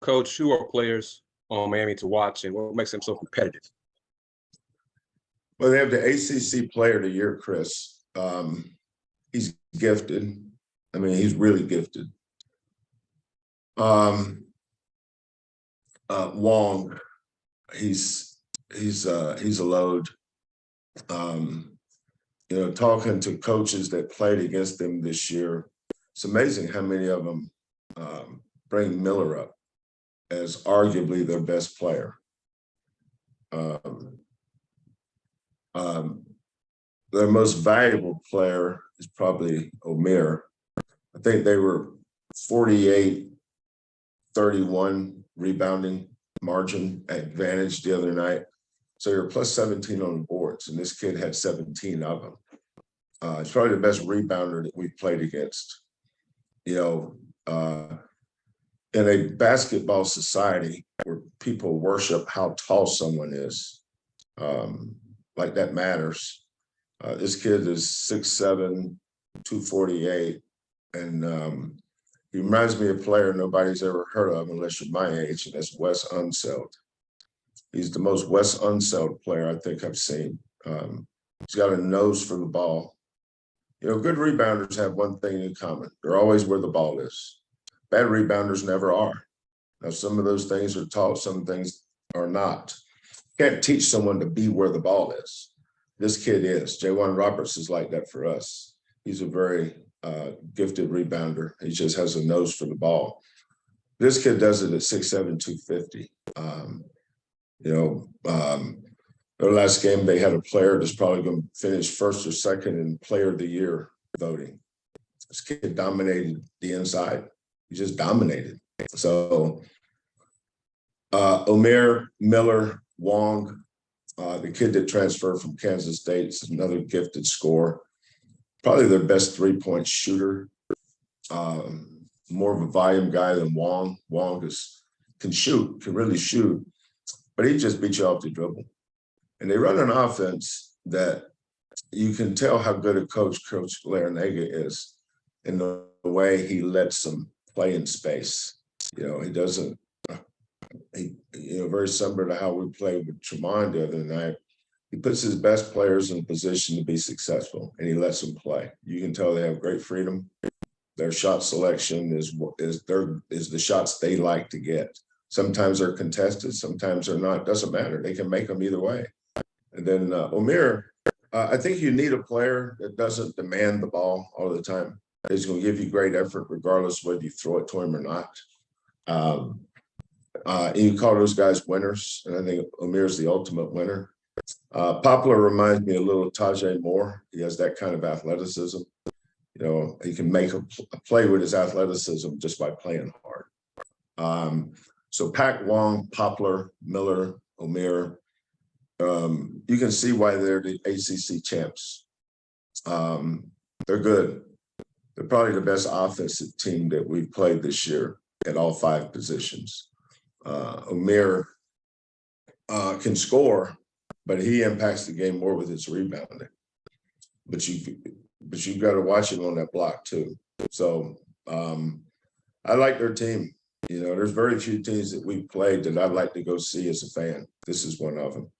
Coach, who are players on Miami to watch, and what makes them so competitive? Well, they have the ACC Player of the Year, Chris. He's gifted. I mean, he's really gifted. Wong, he's a load. Talking to coaches that played against them this year, it's amazing how many of them bring Miller up as arguably their best player. Their most valuable player is probably Omier. I think they were 48-31 rebounding margin advantage the other night. So you're plus 17 on the boards, and this kid had 17 of them. It's probably the best rebounder that we've played against. In a basketball society where people worship how tall someone is, like that matters. This kid is 6'7", 248, and he reminds me of a player nobody's ever heard of unless you're my age, and that's Wes Unseld. He's the most Wes Unseld player I think I've seen. He's got a nose for the ball. Good rebounders have one thing in common. They're always where the ball is. Bad rebounders never are. Now, some of those things are taught, some things are not. You can't teach someone to be where the ball is. This kid is. J1 Roberts is like that for us. He's a very gifted rebounder. He just has a nose for the ball. This kid does it at 6'7", 250. Their last game, they had a player that's probably going to finish first or second in Player of the Year voting. This kid dominated the inside. He just dominated. So Omier, Miller, Wong, the kid that transferred from Kansas State is another gifted scorer. Probably their best three-point shooter. More of a volume guy than Wong. Wong can really shoot, but he just beat you off the dribble. And they run an offense that you can tell how good a Coach Larinaga is in the way he lets them play in space. He doesn't, very similar to how we played with Tremont the other night. He puts his best players in a position to be successful, and he lets them play. You can tell they have great freedom. Their shot selection is the shots they like to get. Sometimes they're contested, sometimes they're not. Doesn't matter. They can make them either way. And then Omier, I think you need a player that doesn't demand the ball all the time. He's going to give you great effort regardless whether you throw it to him or not. And you call those guys winners, and I think Omier's the ultimate winner. Poplar reminds me a little of Tajay Moore. He has that kind of athleticism. He can make a play with his athleticism just by playing hard. So Pack, Wong, Poplar, Miller, Omier, you can see why they're the ACC champs. They're good. They're probably the best offensive team that we've played this year at all 5 positions. Omier can score, but he impacts the game more with his rebounding. But you've got to watch him on that block too. So I like their team. There's very few teams that we've played that I'd like to go see as a fan. This is one of them.